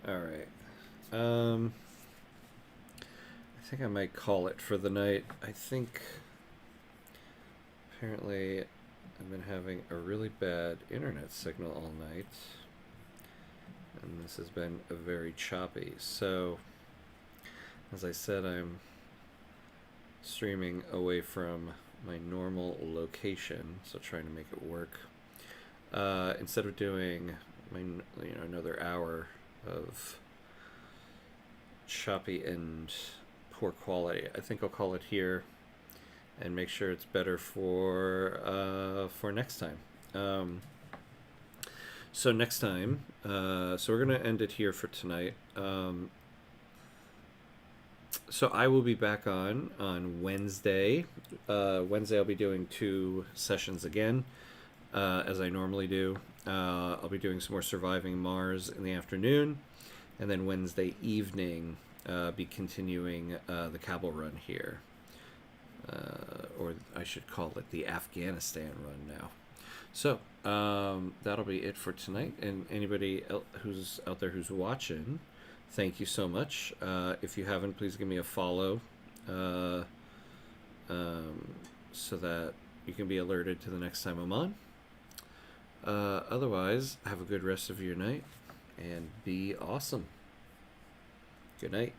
All right. I think I might call it for the night. I think apparently I've been having a really bad internet signal all night, and this has been very choppy. So, as I said, I'm streaming away from my normal location, so trying to make it work. Instead of doing another hour of choppy and poor quality, I think I'll call it here and make sure it's better for next time. So next time, so we're gonna end it here for tonight. So I will be back on Wednesday. Wednesday I'll be doing 2 sessions again, as I normally do. I'll be doing some more Surviving Mars in the afternoon, and then Wednesday evening be continuing the Kabul run here, or I should call it the Afghanistan run now. So that'll be it for tonight. And anybody who's out there who's watching, thank you so much. If you haven't, please give me a follow, so that you can be alerted to the next time I'm on. Otherwise, have a good rest of your night and be awesome. Good night.